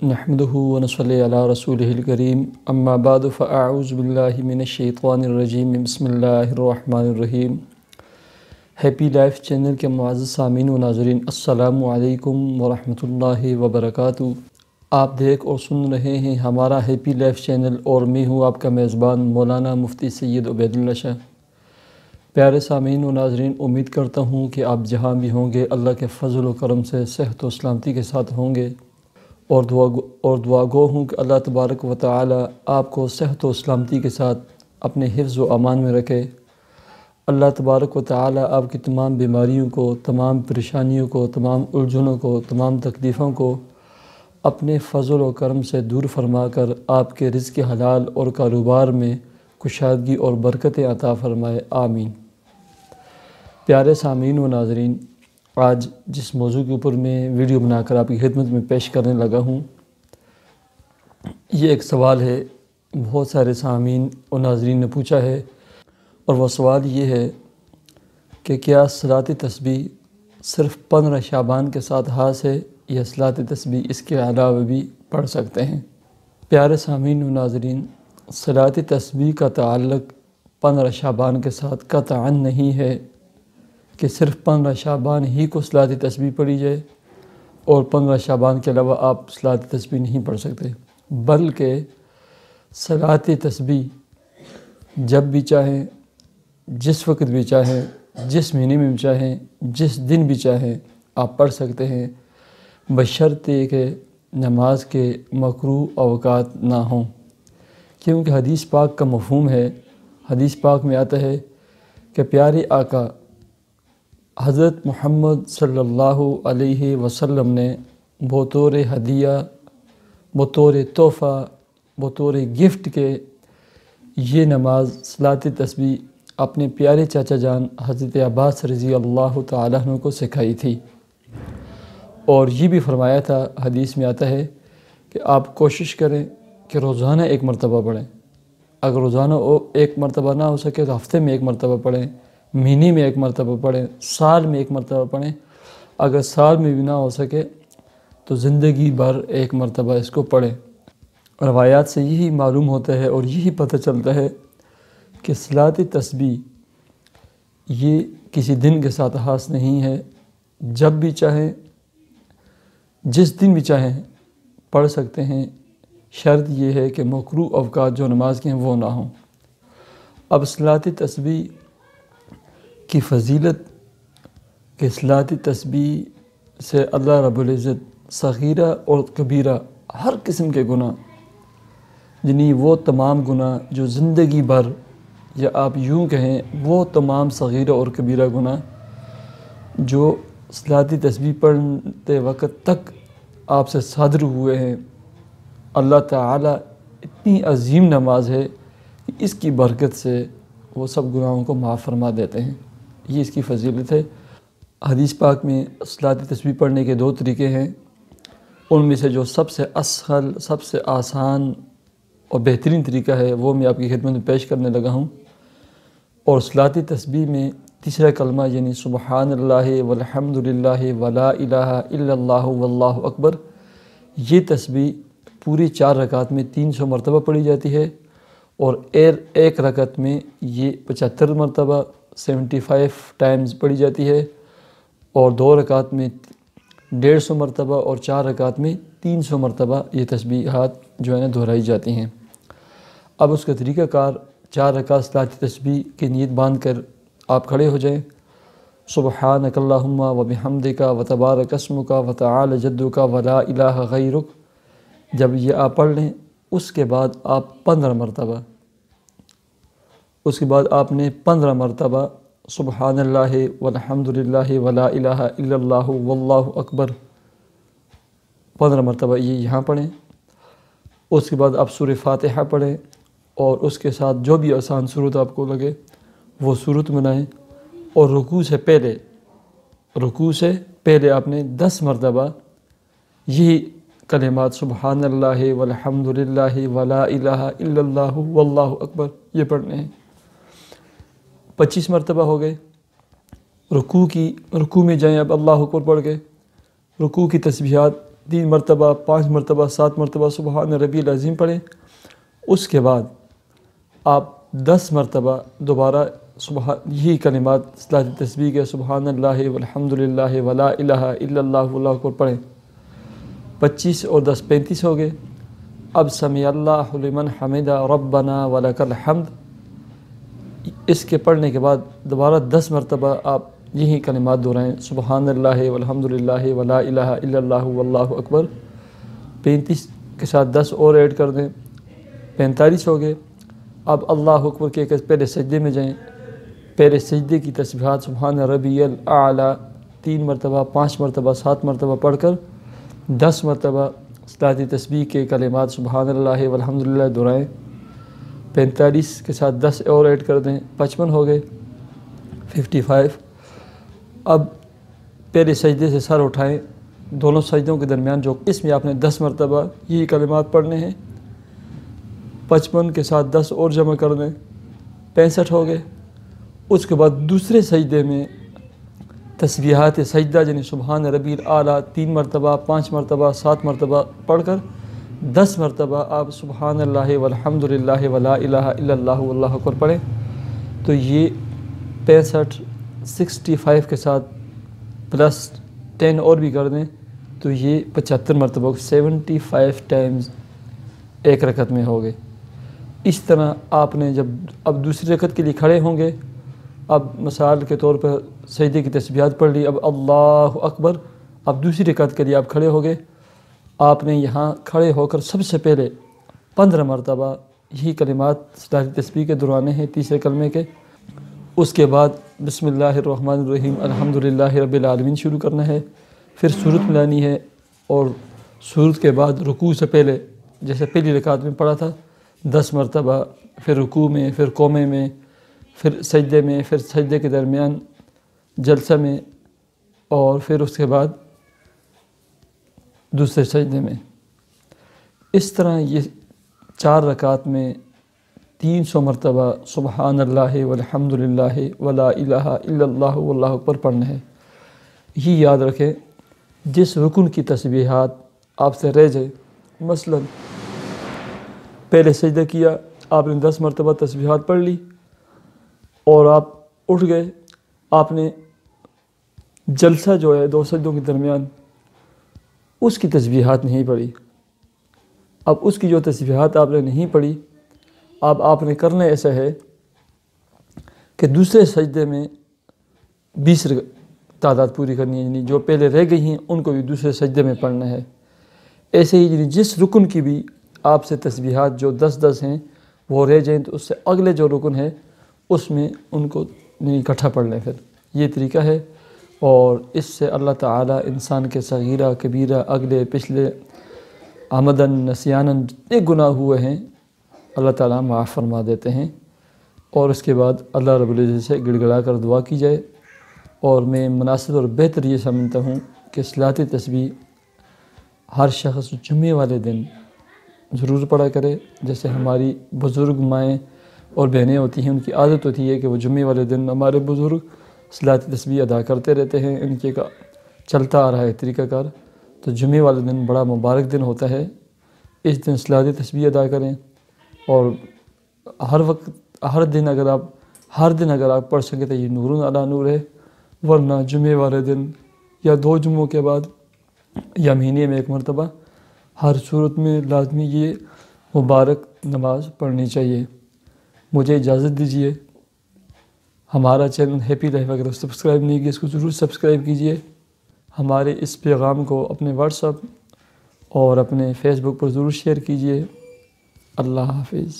نحمده ونصلي على رسوله الكريم اما بعد فاعوذ باللہ من الشیطان الرجیم بسم اللہ الرحمن الرحیم۔ ہیپی لائف چینل کے معزز سامعین و ناظرین، السلام علیکم ورحمۃ اللہ وبرکاتہ۔ آپ دیکھ اور سن رہے ہیں ہمارا ہیپی لائف چینل اور میں ہوں آپ کا میزبان مولانا مفتی سید عبید اللہ شاہ۔ پیارے سامعین و ناظرین، امید کرتا ہوں کہ آپ جہاں بھی ہوں گے اللہ کے فضل و کرم سے صحت و سلامتی کے ساتھ ہوں گے، اور دعا گو ہوں کہ اللہ تبارک و تعالی آپ کو صحت و سلامتی کے ساتھ اپنے حفظ و امان میں رکھے۔ اللہ تبارک و تعالی آپ کی تمام بیماریوں کو، تمام پریشانیوں کو، تمام الجھنوں کو، تمام تکلیفوں کو اپنے فضل و کرم سے دور فرما کر آپ کے رزق حلال اور کاروبار میں کشادگی اور برکتیں عطا فرمائے، آمین۔ پیارے سامعین و ناظرین، آج جس موضوع کے اوپر میں ویڈیو بنا کر آپ کی خدمت میں پیش کرنے لگا ہوں، یہ ایک سوال ہے، بہت سارے سامعین و ناظرین نے پوچھا ہے، اور وہ سوال یہ ہے کہ کیا صلاۃ تسبیح صرف 15 شعبان کے ساتھ خاص ہے یا صلاۃ تسبیح اس کے علاوہ بھی پڑھ سکتے ہیں؟ پیارے سامعین و ناظرین، صلاۃ تسبیح کا تعلق 15 شعبان کے ساتھ قطعاً نہیں ہے کہ صرف 15 شعبان ہی کو صلاۃ تسبیح پڑھی جائے اور 15 شعبان کے علاوہ آپ صلاۃ تسبیح نہیں پڑھ سکتے، بلکہ صلاۃ تسبیح جب بھی چاہیں، جس وقت بھی چاہیں، جس مہینے میں بھی چاہیں، جس دن بھی چاہیں آپ پڑھ سکتے ہیں، بشرطے کہ نماز کے مکروہ اوقات نہ ہوں، کیونکہ حدیث پاک کا مفہوم ہے، حدیث پاک میں آتا ہے کہ پیارے آقا حضرت محمد صلی اللہ علیہ وسلم نے بطور ہدیہ، بطور تحفہ، بطور گفٹ کے یہ نماز صلاۃ تسبیح اپنے پیارے چاچا جان حضرت عباس رضی اللہ تعالیٰ عنہ کو سکھائی تھی، اور یہ بھی فرمایا تھا، حدیث میں آتا ہے کہ آپ کوشش کریں کہ روزانہ ایک مرتبہ پڑھیں، اگر روزانہ ایک مرتبہ نہ ہو سکے تو ہفتے میں ایک مرتبہ پڑھیں، مہینے میں ایک مرتبہ پڑھیں، سال میں ایک مرتبہ پڑھیں، اگر سال میں بھی نہ ہو سکے تو زندگی بھر ایک مرتبہ اس کو پڑھیں۔ روایات سے یہی معلوم ہوتا ہے اور یہی پتہ چلتا ہے کہ صلاۃ تسبیح یہ کسی دن کے ساتھ خاص نہیں ہے، جب بھی چاہیں، جس دن بھی چاہیں پڑھ سکتے ہیں، شرط یہ ہے کہ مکروہ اوقات جو نماز کے ہیں وہ نہ ہوں۔ اب صلاۃ تسبیح کی فضیلت کہ صلاۃ تسبیح سے اللہ رب العزت صغیرہ اور کبیرہ ہر قسم کے گناہ، یعنی وہ تمام گناہ جو زندگی بھر، یا آپ یوں کہیں وہ تمام صغیرہ اور کبیرہ گناہ جو صلاۃ تسبیح پڑھتے وقت تک آپ سے صادر ہوئے ہیں، اللہ تعالیٰ اتنی عظیم نماز ہے کہ اس کی برکت سے وہ سب گناہوں کو معاف فرما دیتے ہیں، یہ اس کی فضیلت ہے۔ حدیث پاک میں صلاۃ تسبیح پڑھنے کے 2 طریقے ہیں، ان میں سے جو سب سے اسہل، سب سے آسان اور بہترین طریقہ ہے وہ میں آپ کی خدمت میں پیش کرنے لگا ہوں، اور صلاۃ تسبیح میں تیسرا کلمہ یعنی سبحان اللہ والحمد للہ ولا الہ الا اللہ واللہ اکبر، یہ تسبیح پوری 4 رکعت میں 300 مرتبہ پڑھی جاتی ہے، اور ایک رکعت میں یہ 75 مرتبہ 75 ٹائمز پڑھی جاتی ہے، اور 2 رکعت میں 150 مرتبہ، اور 4 رکعت میں 300 مرتبہ یہ تسبیحات جو ہے نا دہرائی جاتی ہیں۔ اب اس کا طریقہ کار، 4 رکعت صلاۃ تسبیح کی نیت باندھ کر آپ کھڑے ہو جائیں، سبحانک اللہم وبحمدک وتبارک اسمک وتعالی جدک ولا الہ غیرک، جب یہ آپ پڑھ لیں اس کے بعد آپ 15 مرتبہ، اس کے بعد آپ نے 15 مرتبہ سبحان اللہ والحمد للہ ولا الہ الا اللہ واللہ اکبر 15 مرتبہ یہ یہاں پڑھیں، اس کے بعد آپ سورہ فاتحہ پڑھیں، اور اس کے ساتھ جو بھی آسان صورت آپ کو لگے وہ صورت بنائیں، اور رکوع سے پہلے آپ نے 10 مرتبہ یہی کلمات سبحان اللہ والحمد للہ ولا الہ الا اللہ واللہ اکبر یہ پڑھنے ہیں۔ 25 مرتبہ ہو گئے۔ رکوع میں جائیں، اب اللہ اکبر پڑھ کے رکوع کی تسبیحات 3 مرتبہ 5 مرتبہ 7 مرتبہ سبحان ربی العظیم پڑھیں۔ اس کے بعد آپ 10 مرتبہ دوبارہ یہی کلمات صلاۃ تسبیح کے سبحان اللہ والحمد للہ ولا الہ الا اللہ واللہ اکبر پڑھیں۔ 25 اور 10 35 ہو گئے۔ اب سمیع اللہ لمن حمدہ ربنا ولک الحمد، اس کے پڑھنے کے بعد دوبارہ 10 مرتبہ آپ یہی کلمات دہرائیں، سبحان اللہ والحمد للہ ولا الہ الا اللہ واللہ اکبر۔ 35 کے ساتھ 10 اور ایڈ کر دیں، 45 ہو گئے۔ اب اللہ اکبر کے پہلے سجدے میں جائیں، پہلے سجدے کی تسبیحات سبحان ربی الاعلیٰ 3 مرتبہ 5 مرتبہ 7 مرتبہ پڑھ کر 10 مرتبہ صلاۃ تسبیح کے کلمات سبحان اللہ والحمد للہ دہرائیں۔ 45 کے ساتھ 10 اور ایڈ کر دیں، 55 ہو گئے۔ 55 اب پہلے سجدے سے سر اٹھائیں، دونوں سجدوں کے درمیان جو اس میں آپ نے 10 مرتبہ یہی کلمات پڑھنے ہیں۔ 55 کے ساتھ 10 اور جمع کر دیں، 65 ہو گئے۔ اس کے بعد دوسرے سجدے میں تسبیحات سجدہ یعنی سبحان ربی الاعلیٰ 3 مرتبہ 5 مرتبہ 7 مرتبہ پڑھ کر 10 مرتبہ آپ سبحان اللہ والحمد للہ ولا الہ الا اللہ واللہ اکبر پڑھیں۔ تو یہ 65 65 کے ساتھ پلس 10 اور بھی کر دیں تو یہ 75 مرتبہ 75 ٹائمز ایک رکعت میں ہو گئے۔ اس طرح آپ نے جب اب دوسری رکعت کے لیے کھڑے ہوں گے، اب مثال کے طور پر سجدے کی تسبیحات پڑھ لی، اب اللہ اکبر، اب دوسری رکعت کے لیے آپ کھڑے ہو گئے۔ آپ نے یہاں کھڑے ہو کر سب سے پہلے 15 مرتبہ یہی کلمات صلاۃ تسبیح کے دہرانے ہیں تیسرے کلمے کے۔ اس کے بعد بسم اللہ الرحمن الرحیم الحمدللہ رب العالمین شروع کرنا ہے، پھر سورت ملانی ہے، اور سورت کے بعد رکوع سے پہلے جیسے پہلی رکعت میں پڑھا تھا 10 مرتبہ، پھر رکوع میں، پھر قومے میں، پھر سجدے میں، پھر سجدے کے درمیان جلسہ میں، اور پھر اس کے بعد دوسرے سجدے میں۔ اس طرح یہ 4 رکعات میں 300 مرتبہ سبحان اللہ والحمد للہ ولا الہ الا اللہ واللہ اکبر پڑھنا ہے۔ یہ یاد رکھیں جس رکن کی تسبیحات آپ سے رہ جائے، مثلا پہلے سجدہ کیا، آپ نے 10 مرتبہ تسبیحات پڑھ لی اور آپ اٹھ گئے، آپ نے جلسہ جو ہے 2 سجدوں کے درمیان اس کی تسبیحات نہیں پڑھی۔ اب اس کی جو تسبیحات آپ نے نہیں پڑھی، اب آپ نے کرنا ایسا ہے کہ دوسرے سجدے میں 20 تعداد پوری کرنی ہے، یعنی جو پہلے رہ گئی ہیں ان کو بھی دوسرے سجدے میں پڑھنا ہے۔ ایسے ہی یعنی جس رکن کی بھی آپ سے تسبیحات جو 10 ہیں وہ رہ جائیں تو اس سے اگلے جو رکن ہے اس میں ان کو اکٹھا پڑھ لیں۔ پھر یہ طریقہ ہے، اور اس سے اللہ تعالیٰ انسان کے صغیرہ کبیرہ اگلے پچھلے عمدن نسیانن جتنے گناہ ہوئے ہیں اللہ تعالیٰ معاف فرما دیتے ہیں۔ اور اس کے بعد اللہ رب العزت سے گڑ گڑا کر دعا کی جائے، اور میں مناسب اور بہتر یہ سمجھتا ہوں کہ صلاۃ تسبیح ہر شخص جمعے والے دن ضرور پڑھا کرے۔ جیسے ہماری بزرگ مائیں اور بہنیں ہوتی ہیں، ان کی عادت ہوتی ہے کہ وہ جمعے والے دن ہمارے بزرگ صلاۃ تسبیح ادا کرتے رہتے ہیں، ان کے چلتا آ رہا ہے طریقہ کار۔ تو جمعے والے دن بڑا مبارک دن ہوتا ہے، اس دن صلاۃ تسبیح ادا کریں، اور ہر وقت ہر دن اگر آپ پڑھ سکیں تو یہ نور علی نور ہے، ورنہ جمعے والے دن یا 2 جمعوں کے بعد یا مہینے میں 1 مرتبہ ہر صورت میں لازمی یہ مبارک نماز پڑھنی چاہیے۔ مجھے اجازت دیجیے، ہمارا چینل ہیپی لائف اگر سبسکرائب نہیں کیا اس کو ضرور سبسکرائب کیجیے۔ ہمارے اس پیغام کو اپنے واٹس ایپ اور اپنے فیس بک پر ضرور شیئر کیجیے۔ اللہ حافظ۔